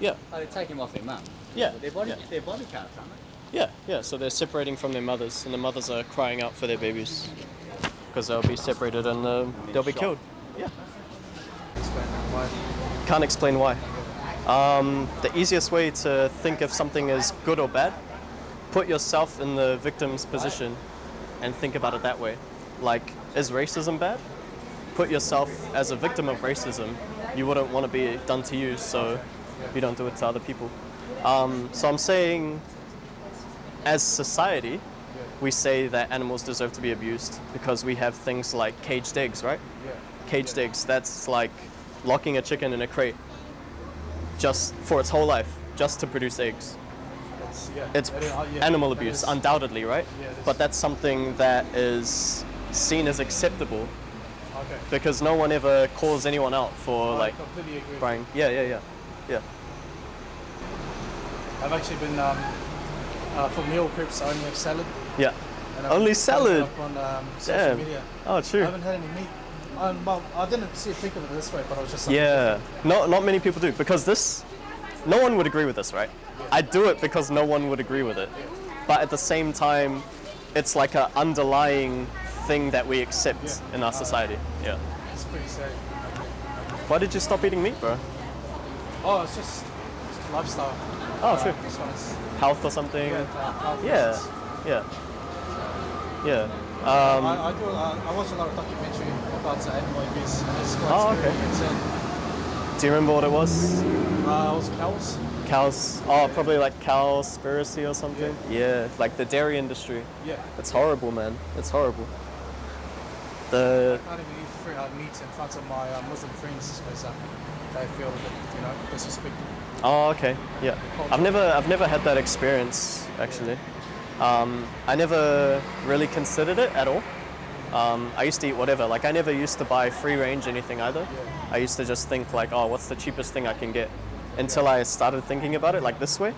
Yeah. Oh, they take him off their mum. Yeah. Their body parts, aren't they? Yeah. So they're separating from their mothers, and the mothers are crying out for their babies because they'll be separated and they'll be killed. Yeah. Explain why. Can't explain why. The easiest way to think if something is good or bad, put yourself in the victim's position and think about it that way. Like, is racism bad? Put yourself as a victim of racism. You wouldn't want to be done to you, so you don't do it to other people. So I'm saying, as society, we say that animals deserve to be abused because we have things like caged eggs, right? Yeah. Caged eggs, that's like locking a chicken in a crate just for its whole life, just to produce eggs. It's animal abuse, undoubtedly, right? Yeah, but that's something that is seen as acceptable because no one ever calls anyone out for like completely agree. crying. Yeah. I've actually been for meal preps. I only have salad. Yeah. And Only salad? Up on social media. Oh, true. I haven't had any meat. Well, I didn't think of it this way, but I was just not many people do because no one would agree with this, right? Yeah. I do it because no one would agree with it. Yeah. But at the same time, it's like an underlying thing that we accept in our society. Yeah. It's pretty sad. Why did you stop eating meat, bro? Oh, it's just lifestyle. Oh, true. This one is health or something. health Yeah. I watch a lot of documentary about animal abuse. And it's quite scary and sad. Do you remember what it was? It was cows. Cows. Oh, probably like cowspiracy or something. Yeah, like the dairy industry. Yeah. It's horrible, man. It's horrible. I can't even eat meat in front of my Muslim friends because they feel a bit, disrespected. Oh, okay. Yeah. I've never had that experience actually. I never really considered it at all. I used to eat whatever. Like I never used to buy free range anything either. I used to just think like, oh, what's the cheapest thing I can get? Until I started thinking about it like this way.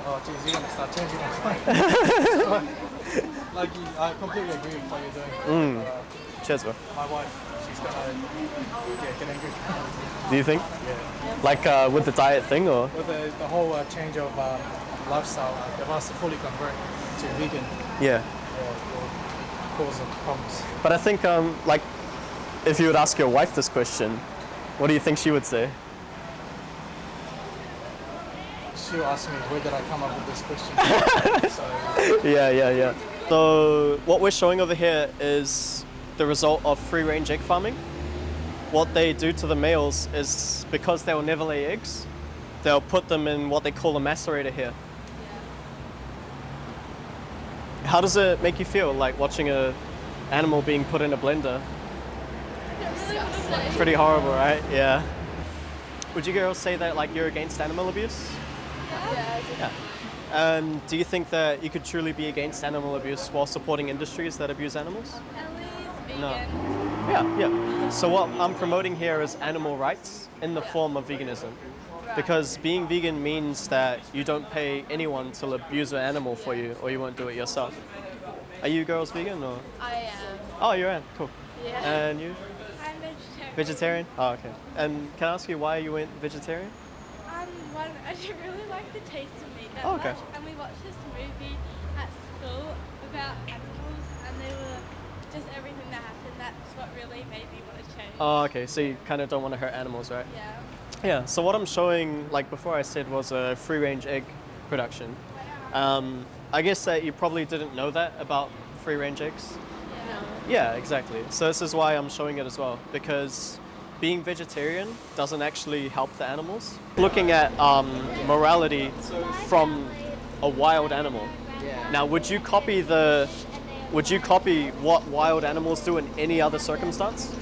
Oh, geez, you're gonna start changing my mind. I completely agree with what you're doing. Cheers, bro. My wife, she's gonna get angry. Do you think? Yeah. Like with the diet thing, or? With the whole change of lifestyle, they've asked to fully convert to vegan. Yeah. Will cause some problems. But I think, like, if you would ask your wife this question, what do you think she would say? She'll ask me, where did I come up with this question? Yeah. So what we're showing over here is the result of free-range egg farming. What they do to the males is because they will never lay eggs, they'll put them in what they call a macerator here. How does it make you feel, like watching an animal being put in a blender? Disgusting. Pretty horrible, right? Yeah. Would you girls say that like you're against animal abuse? Yeah. Do you think that you could truly be against animal abuse while supporting industries that abuse animals? No. Yeah. So what I'm promoting here is animal rights in the form of veganism. Because being vegan means that you don't pay anyone to abuse an animal for you, or you won't do it yourself. Are you girls vegan or? I am. Oh, you are? Cool. Yeah. And you? I'm vegetarian. Vegetarian? Oh, okay. And can I ask you why you went vegetarian? I didn't really like the taste of meat that okay. much, and we watched this movie at school about animals, and they were just everything that happened. That's what really made me want to change. Oh, okay. So you kind of don't want to hurt animals, right? Yeah. Yeah. So what I'm showing, like before I said, was a free-range egg production. I guess that you probably didn't know that about free-range eggs. No. Yeah, exactly. So this is why I'm showing it as well, because being vegetarian doesn't actually help the animals. Looking at morality from a wild animal. Now, would you copy what wild animals do in any other circumstance?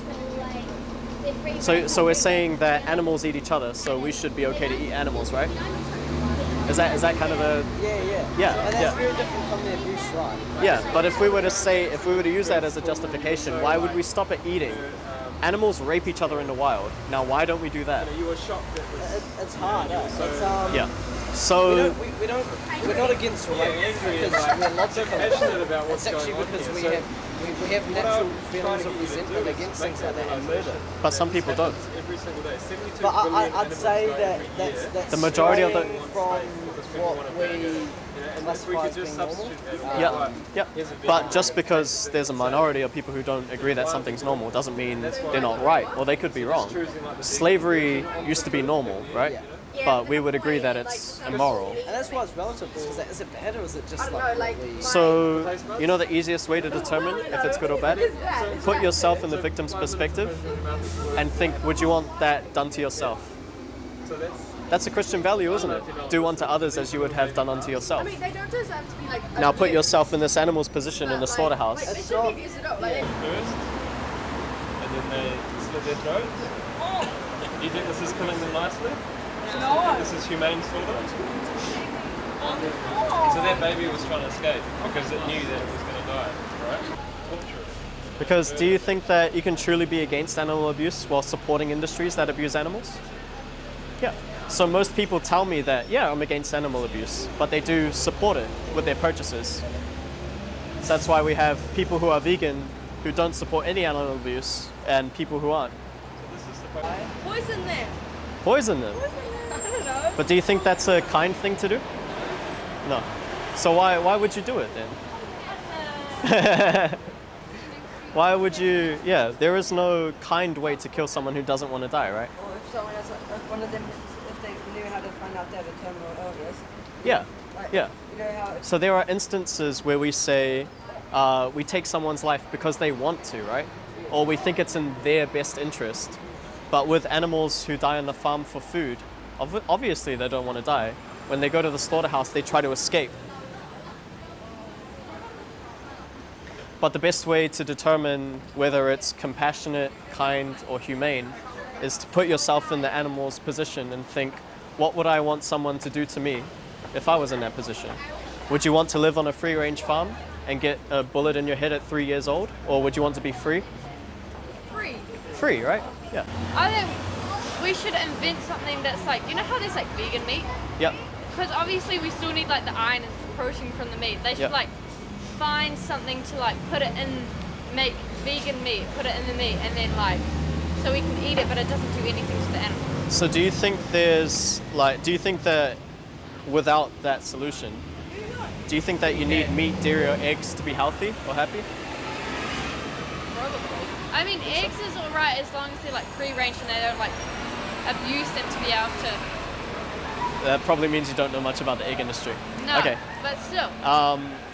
So we're saying that animals eat each other, so we should be okay to eat animals, right? Is that kind of a... Yeah. And that's very different from the abuse, right? Yeah, but if we were to use that as a justification, why would we stop at eating Animals rape each other in the wild. Now, why don't we do that? You were shocked that this. It's hard. It's, Yeah. We So, don't, we're not against rape because we're logical. Passionate about what's It's actually going on because here. we have natural feelings of resentment against things like that and murder. but some people don't. Every single day. 72 But billion I'd animals say die that every year. that's The majority of the- straying from what we And if we classify could as just being normal. substitute that. Yeah, yeah. Here's a But just because there's a minority of people who don't agree that something's normal doesn't mean they're not right, or they could be wrong. Slavery used to be normal, right? But we would agree that it's immoral. And that's why it's relative. Is it bad or is it just like really... So, you know the easiest way to determine if it's good or bad? Put yourself in the victim's perspective and think, would you want that done to yourself? So That's a Christian value, isn't it? Do unto others as you would have done unto yourself. I mean, they don't deserve to be like. Now put yourself in this animal's position in the slaughterhouse. Like, they should be used up. Like, first, and then they slit their throats. Do you think this is killing them nicely? No. This is humane slaughter? So that baby was trying to escape because it knew that it was going to die, right? Torture. Because do you think that you can truly be against animal abuse while supporting industries that abuse animals? Yeah. So most people tell me that, yeah, I'm against animal abuse, but they do support it with their purchases. So that's why we have people who are vegan who don't support any animal abuse and people who aren't. Poison them. Poison them. I don't know. But do you think that's a kind thing to do? No. So why would you do it then? Why would you? Yeah, there is no kind way to kill someone who doesn't want to die, right? Or if someone else, if one of them, if they knew how to find out they have a terminal illness. Yeah, Like, yeah. You know how... So there are instances where we say we take someone's life because they want to, right? Or we think it's in their best interest. But with animals who die on the farm for food, obviously they don't want to die. When they go to the slaughterhouse, they try to escape. But the best way to determine whether it's compassionate, kind, or humane is to put yourself in the animal's position and think, what would I want someone to do to me if I was in that position? Would you want to live on a free-range farm and get a bullet in your head at 3 years old? Or would you want to be free? Free. Free, right? Yeah. I think we should invent something that's like, you know how there's like vegan meat? Yep. Because obviously we still need like the iron and protein from the meat. They should Yep. like find something to like put it in, make vegan meat, put it in the meat, and then like, so we can eat it, but it doesn't do anything to the animal. So do you think do you think that without that solution, do you think that you need meat, dairy, or eggs to be healthy or happy? Probably. I mean, eggs is alright as long as they're like free range and they don't like abuse them to be able to. That probably means you don't know much about the egg industry. No, Okay. but still.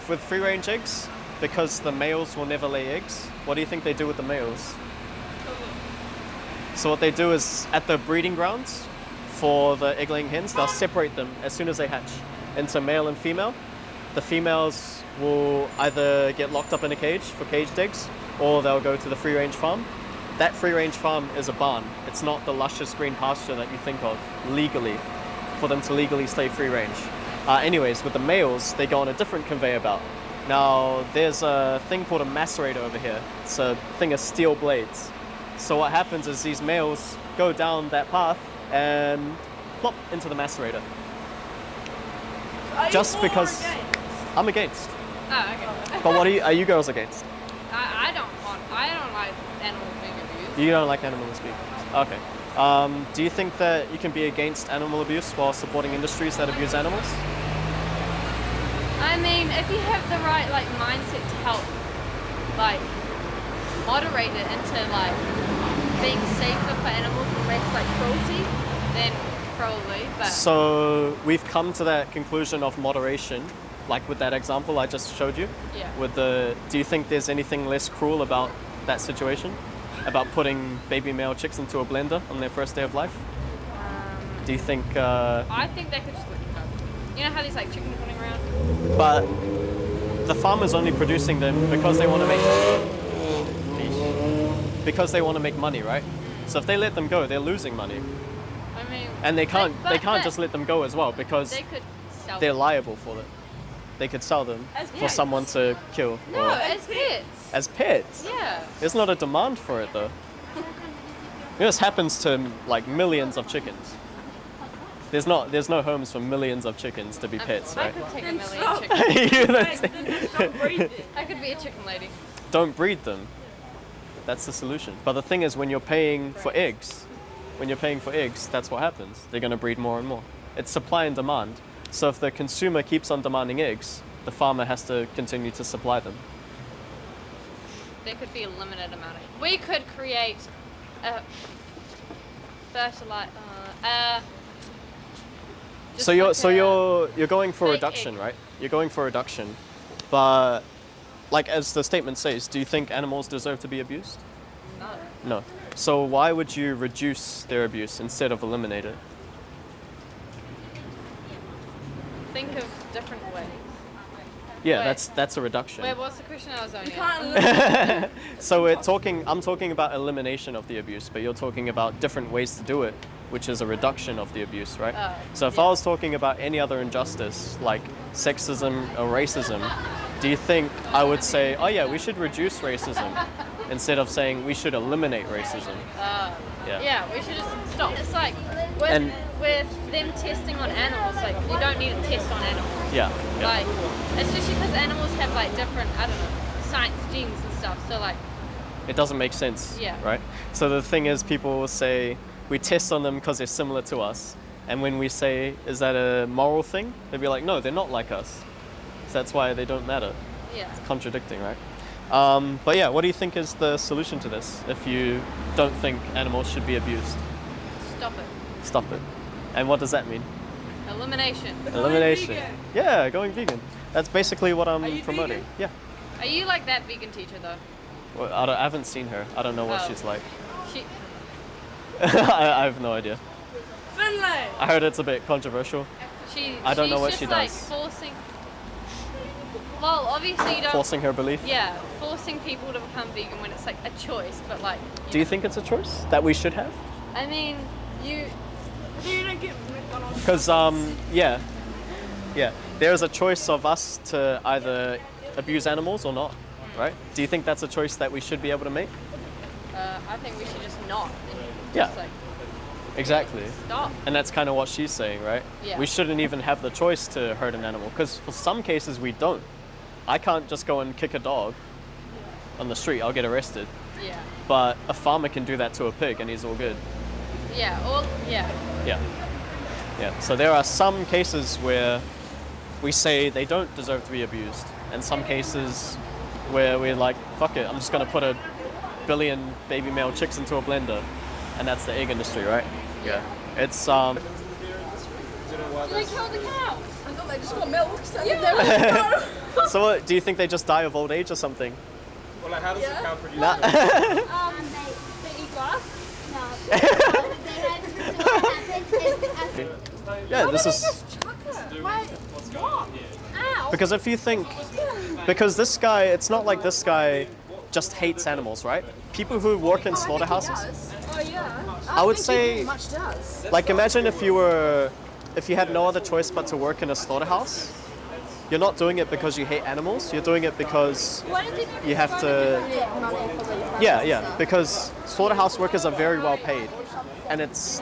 With free-range eggs, because the males will never lay eggs, what do you think they do with the males? So what they do is, at the breeding grounds for the egg-laying hens, they'll separate them as soon as they hatch into male and female. The females will either get locked up in a cage for caged eggs, or they'll go to the free-range farm. That free-range farm is a barn. It's not the luscious green pasture that you think of legally, for them to legally stay free-range. Anyways, with the males, they go on a different conveyor belt. Now, there's a thing called a macerator over here. It's a thing of steel blades. So what happens is these males go down that path and plop into the macerator. Just because I'm against. Oh, okay. But what are you girls against? I don't like animals being abused. You don't like animal abuse. Okay. Do you think that you can be against animal abuse while supporting industries that abuse animals? I mean, if you have the right like mindset to help, like moderate it into like being safer for animals and less like cruelty, then probably. But So we've come to that conclusion of moderation, like with that example I just showed you. Yeah. Do you think there's anything less cruel about that situation? About putting baby male chicks into a blender on their first day of life? Do you think? I think they could just let them go. You know how there's like chickens running around? But the farmer's only producing them because they want to make money, right? So if they let them go, they're losing money, I mean, and they can't but just let them go as well because they could sell they're them. liable for it. They could sell them As for pets. someone to kill. No, or as pets. as pets. Yeah. There's not a demand for it though. This happens to like millions of chickens. There's no homes for millions of chickens to be pets, I right? could take a million chickens. Don't I could be a chicken lady. breed them. That's the solution. But the thing is, when you're paying for eggs, that's what happens. They're going to breed more and more. It's supply and demand. So if the consumer keeps on demanding eggs, the farmer has to continue to supply them. There could be a limited amount of. We could create a fertilizer. So you're going for reduction, right? You're going for reduction, but like as the statement says, do you think animals deserve to be abused? No. No. So why would you reduce their abuse instead of eliminate it? Think of different ways. Yeah, Wait. that's a reduction. Wait, what's the question I was on? So I'm talking about elimination of the abuse, but you're talking about different ways to do it, which is a reduction of the abuse, right? Oh, So if I was talking about any other injustice, like sexism or racism, do you think I would say, oh yeah, we should reduce racism, instead of saying we should eliminate racism? Yeah, we should just stop. It's like And- with them testing on animals, like you don't need to test on animals. Yeah. Like, especially because animals have like different, I don't know, science genes and stuff. So like, It doesn't make sense, Yeah. right? So the thing is, people will say we test on them because they're similar to us, and when we say, is that a moral thing? They'd be like, no, they're not like us. So that's why they don't matter. yeah. Contradicting, right? But yeah, what do you think is the solution to this if you don't think animals should be abused? Stop it. Stop it. And what does that mean? Elimination. Elimination. Yeah, going vegan. That's basically what I'm you promoting. vegan? Yeah. Are you like that vegan teacher though? Well, I haven't seen her. I don't know what Oh. she's like. She. I have no idea. Finlay! I heard it's a bit controversial. I don't know what she's she just, like, does. forcing. Well, obviously you don't. Forcing her belief. Yeah, forcing people to become vegan when it's like a choice, but like. Do you think it's a choice that we should have? I mean, you. You don't get McDonald's. Because yeah, there's a choice of us to either abuse animals or not, right? Do you think that's a choice that we should be able to make? I think we should just not. And Yeah. Just, like, Exactly. stop. And that's kind of what she's saying, right? Yeah. We shouldn't even have the choice to hurt an animal, because for some cases we don't. I can't just go and kick a dog on the street, I'll get arrested. Yeah. But a farmer can do that to a pig and he's all good. Yeah. Or yeah. Yeah. Yeah. So there are some cases where we say they don't deserve to be abused, and some cases where we're like, fuck it, I'm just gonna put 1 billion baby male chicks into a blender, and that's the egg industry, right? Yeah. It's Did they kill the cow? I thought they just got milk. So yeah. So what, do you think they just die of old age or something? Well, like, how does the cow produce Nah. milk? They eat grass. Yeah, this is What's going on here? because if you think, because this guy, it's not like this guy just hates animals, right? People who work in slaughterhouses, Oh yeah. I would say, much does. like imagine if you had no other choice but to work in a slaughterhouse. You're not doing it because you hate animals. You're doing it because you have to. Yeah, because slaughterhouse workers are very well paid, and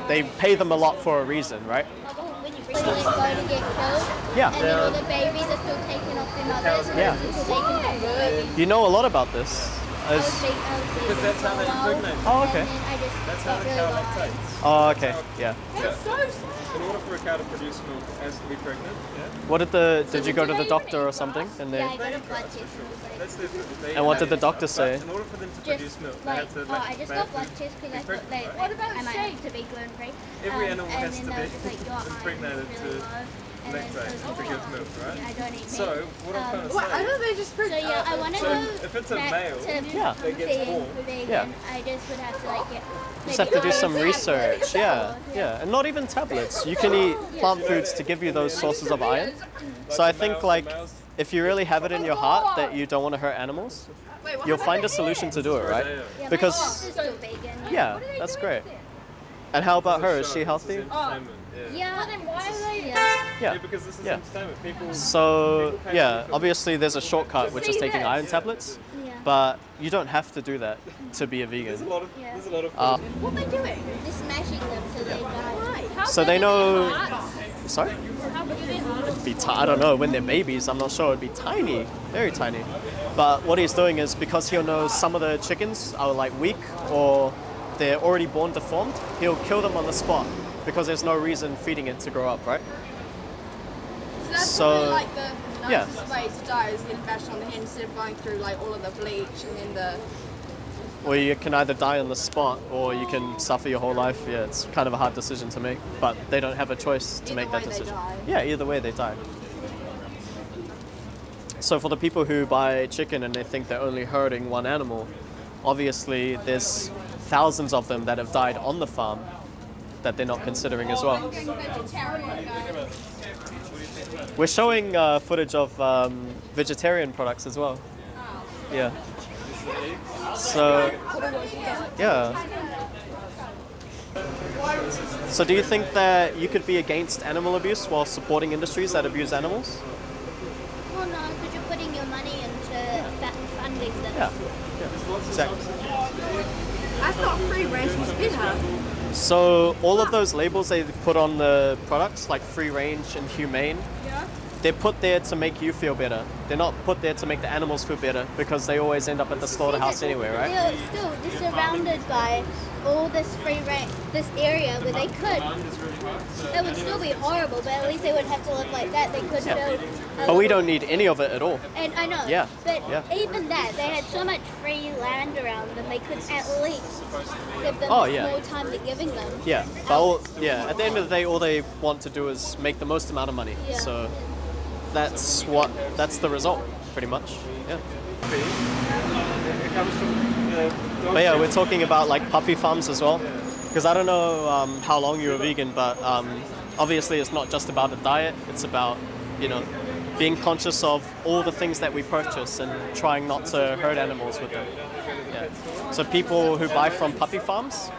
they pay them a lot for a reason, right? When they go to get killed, Yeah. and all the babies are still taken off their mothers Yeah. until they can have babies. You know a lot about this. I was As- big, Because that's how they impregnate. Oh, okay. And then I just That's how got the really cow lost. lactates. Oh, okay. Yeah. In order for a cow to produce milk, it has to be pregnant. Yeah. What did you go to the doctor or something? And Yeah, I they, got a blood test. That's the. and what did the doctor say? In order for them to produce Just milk, they like, have to. I just got blood tests because I thought like, I might have to be gluten-free. Every animal and has then to they be were just like, your iron is impregnated really to low. And then lactate so to give milk, right? I don't eat meat. So what I'm trying to say. I thought they just So yeah, I want to So go if it's a back male to Yeah. that gets born, vegan. Yeah. I just would have to like get. Just have to do some research. Yeah, yeah, and not even tablets. You can eat plant foods to give you those sources of iron. So I think like if you really have it in your heart that you don't want to hurt animals, you'll find a solution to do it, right? Yeah, Because- my sister's still vegan. Yeah, that's great. And how about her? Is she healthy? entertainment. Yeah. Then why are they? Yeah. Yeah, because this is Yeah. entertainment. People. So yeah, obviously there's a shortcut which is taking iron tablets. Yeah. but you don't have to do that to be a vegan. There's a lot of Yeah. there's a lot of What are they doing? Just smashing them so they die. So they know. Sorry? How big are their hearts? I don't know, when they're babies, I'm not sure, it'd be tiny, very tiny. But what he's doing is, because he'll know some of the chickens are like weak or they're already born deformed, he'll kill them on the spot because there's no reason feeding it to grow up, right? So that's So- probably like the yeah. nicest way to die is getting bashed on the head instead of going through like all of the bleach and then the. Or you can either die on the spot or you can suffer your whole life. Yeah, it's kind of a hard decision to make, but they don't have a choice to Either make that way they decision. die. Yeah, either way they die. So for the people who buy chicken and they think they're only hurting one animal, obviously there's thousands of them that have died on the farm that they're not considering as well. We're showing footage of vegetarian products as well. Yeah. So, yeah. So do you think that you could be against animal abuse while supporting industries that abuse animals? Well, no, because you're putting your money into funding them. Yeah. Exactly. I thought free range was better. So all of those labels they put on the products, like free range and humane, Yeah. they're put there to make you feel better. They're not put there to make the animals feel better because they always end up at the slaughterhouse anyway, right? They're surrounded by all this free range, this area where they could. It would still be horrible, but at least they wouldn't have to live like that. They could build. But we don't need any of it at all. And I know. Yeah, But yeah. even that, they had so much free land around them. They could at least give them Oh, yeah. more time to giving them. Yeah, but at the end of the day, all they want to do is make the most amount of money. Yeah. So that's the result, pretty much. Yeah. it comes from But yeah, we're talking about like puppy farms as well. Because I don't know how long you were vegan, but obviously it's not just about a diet. It's about, being conscious of all the things that we purchase and trying not to hurt animals with them. Yeah. So people who buy from puppy farms,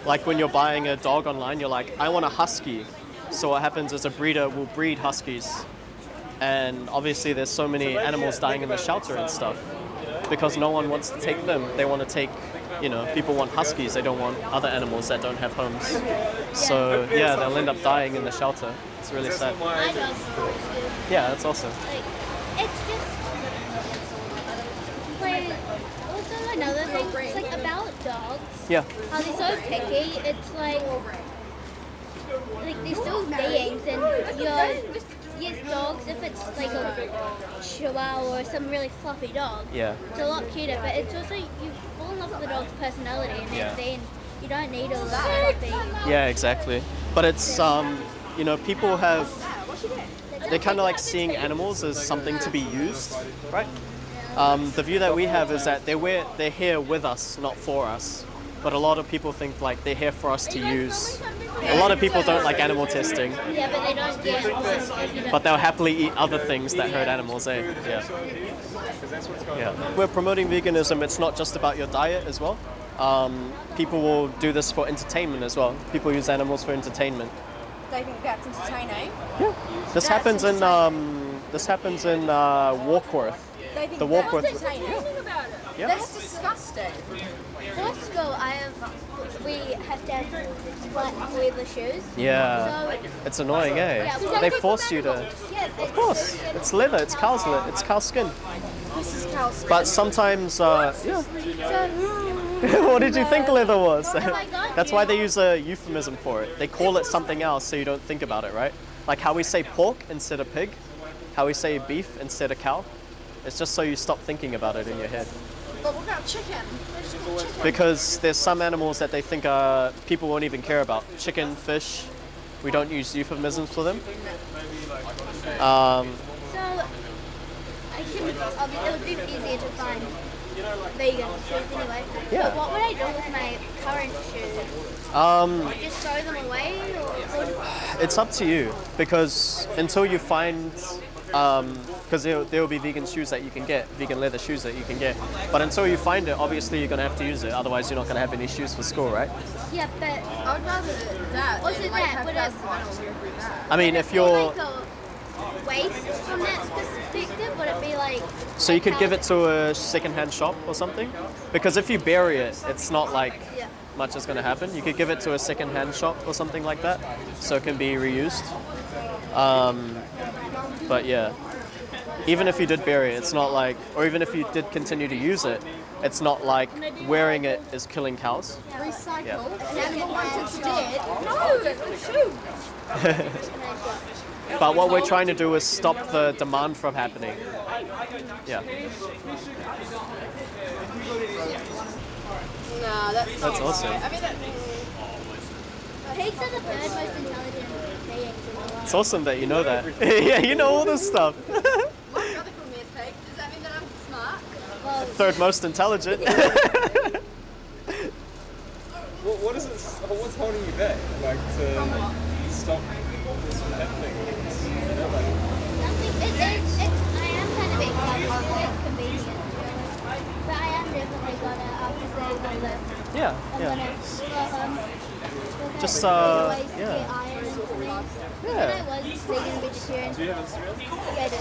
like when you're buying a dog online, you're like, I want a husky. So what happens is a breeder will breed huskies. And obviously there's so many animals dying in the shelter and stuff because no one wants to take them. They want to take, people want huskies. They don't want other animals that don't have homes. So yeah, they'll end up dying in the shelter. It's really sad. My dog always do. Yeah, that's awesome. Like, it's just like also another thing. It's like about dogs. Yeah. How they're so picky. It's like they're still beings, and yes, dogs. If it's like a Chihuahua or some really fluffy dog, Yeah. it's a lot cuter. But it's also you fall in love with the dog's personality, and Yeah. then you don't need all that. Yeah, exactly. But it's people they're kind of like seeing animals as something to be used, right? The view that we have is that they're here with us, not for us. But a lot of people think like they're here for us to use. A lot of people don't like animal testing, Yeah, but they don't get. If you don't, but they'll happily eat other things that hurt animals, eh? Yeah. Yeah. We're promoting veganism. It's not just about your diet as well. People will do this for entertainment as well. People use animals for entertainment. They think that's entertaining. This happens in Warkworth. They think The that's Warkworth. entertaining about it. Yeah. That's disgusting. Costco, we have to have black leather shoes. Yeah. So It's annoying, eh? Yeah, They force you to. Of course, it's leather. It's cow's leather. It's cow skin. This is cow's But sometimes, yeah. So, What did you think leather was? my God, That's why they use a euphemism for it. They call it something else so you don't think about it, right? Like how we say pork instead of pig, how we say beef instead of cow. It's just so you stop thinking about it in your head. But what about chicken? They just call chicken. Because there's some animals that they think people won't even care about. Chicken, fish, we don't use euphemisms for them. so it would be easier to find vegan shoes anyway. Yeah. But what would I do with my current shoes? Just throw them away, or It's up to you because until you find, because there will be vegan shoes that you can get, vegan leather shoes that you can get. But until you find it, obviously you're going to have to use it. Otherwise, you're not going to have any shoes for school, right? yeah, but I would rather that. Also than, like, that, have but thousands of animals go through that. I mean, if you're, waste from that perspective? Would it be like... So you could give it to a second-hand shop or something? Because if you bury it, it's not like Yeah. much is going to happen. You could give it to a second-hand shop or something like that, so it can be reused. But yeah, even if you did bury it, it's not like, or even if you did continue to use it, it's not like wearing it is killing cows. Recycle. Yeah. An animal once it's dead. No, shoot. But what we're trying to do is stop the demand from happening. Yeah. No, that's That's awesome. I mean, Pigs are the third most intelligent beings in the world. It's awesome that you know that. Yeah, you know all this stuff. my brother called me a pig. Does that mean that I'm smart? Well, Third most intelligent. What is it? What's holding you back? Like to stop this from happening? nothing. I am kind of excited. It's convenient. But I am definitely gonna, after saying all that, Yeah, I'm yeah. gonna go home. Look Just, at ways to yeah. get iron and things. When Yeah. I was vegan vegetarian, Do you have Instagram? yeah, I did.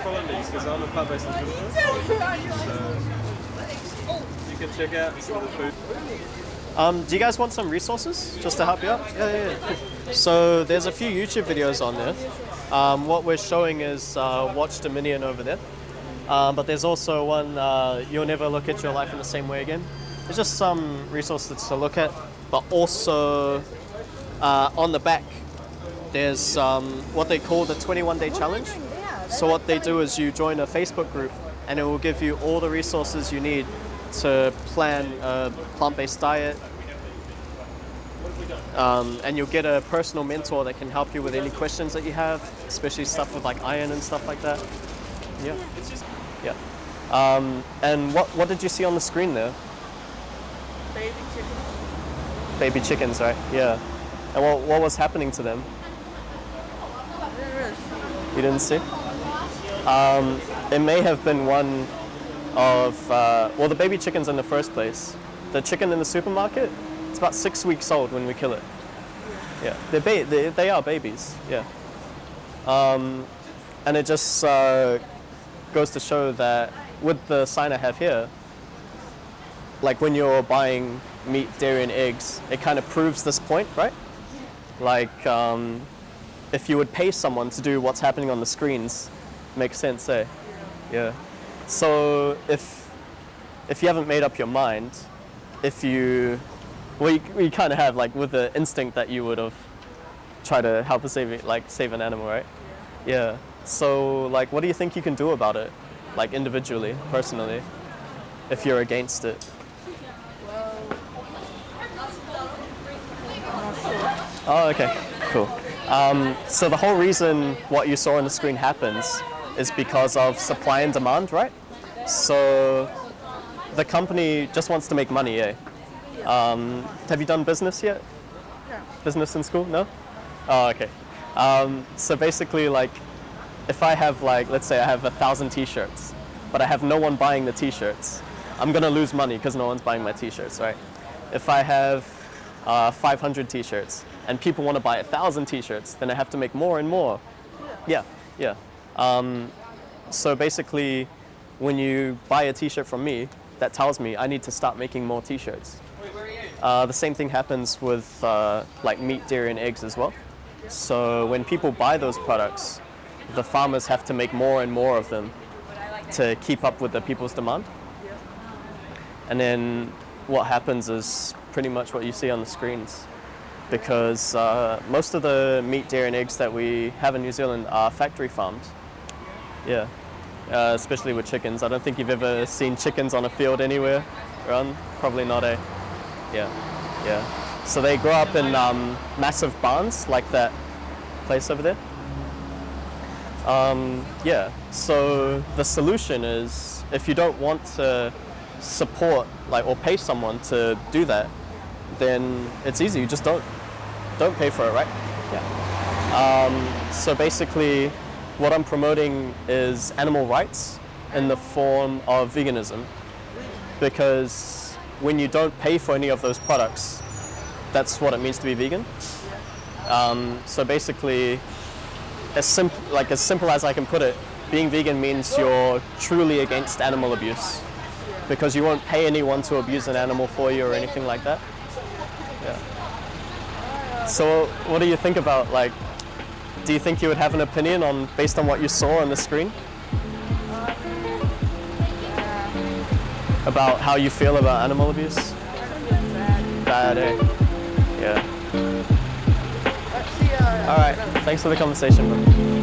Follow me because I'm a plant-based nutritionist. So you can check out some of the food. Do you guys want some resources just to help you out? Yeah. So there's a few YouTube videos on there. What we're showing is Watch Dominion over there. But there's also one, You'll Never Look at Your Life in the Same Way Again. There's just some resources to look at, but also on the back, there's what they call the 21-day challenge. So what they do is you join a Facebook group and it will give you all the resources you need to plan a plant-based diet. And you'll get a personal mentor that can help you with any questions that you have, especially stuff with like iron and stuff like that. Yeah. Yeah. And what did you see on the screen there? Baby chicken. Baby chickens, right? Yeah. And what was happening to them? You didn't see? It may have been one of, well, the baby chickens in the first place. The chicken in the supermarket, it's about 6 weeks old when we kill it. Yeah, they are babies, yeah. And it just goes to show that with the sign I have here, like when you're buying meat, dairy, and eggs, it kind of proves this point, right? Like, if you would pay someone to do what's happening on the screens, makes sense, eh? Yeah. So if you haven't made up your mind, you kind of have, like, with the instinct that you would have tried to help save an animal, right? Yeah. So, like, what do you think you can do about it, like individually, personally, if you're against it? Oh, okay, cool. So the whole reason what you saw on the screen happens is because of supply and demand, right? So the company just wants to make money, eh? Have you done business yet? No. Business in school? No? Oh, okay. So basically, like, if I have, like, let's say I have 1,000 t-shirts, but I have no one buying the t-shirts, I'm gonna lose money because no one's buying my t-shirts, right? If I have 500 t-shirts and people want to buy 1,000 t-shirts, then I have to make more and more. Yeah. So basically, when you buy a t-shirt from me, that tells me I need to start making more t-shirts. The same thing happens with like meat, dairy, and eggs as well. So when people buy those products, the farmers have to make more and more of them to keep up with the people's demand. And then what happens is pretty much what you see on the screens, because most of the meat, dairy, and eggs that we have in New Zealand are factory farmed. Yeah, especially with chickens. I don't think you've ever seen chickens on a field anywhere around. Probably not, eh? Yeah. So they grow up in massive barns like that place over there. Yeah. So the solution is, if you don't want to support, like, or pay someone to do that, then it's easy. You just don't pay for it, right? Yeah. So basically, what I'm promoting is animal rights in the form of veganism, because when you don't pay for any of those products, that's what it means to be vegan. So basically, as simple as I can put it, being vegan means you're truly against animal abuse, because you won't pay anyone to abuse an animal for you or anything like that. Yeah. So what do you think about, like, do you think you would have an opinion on based on what you saw on the screen? About how you feel about animal abuse? Bad, eh? Yeah. Alright, thanks for the conversation, man.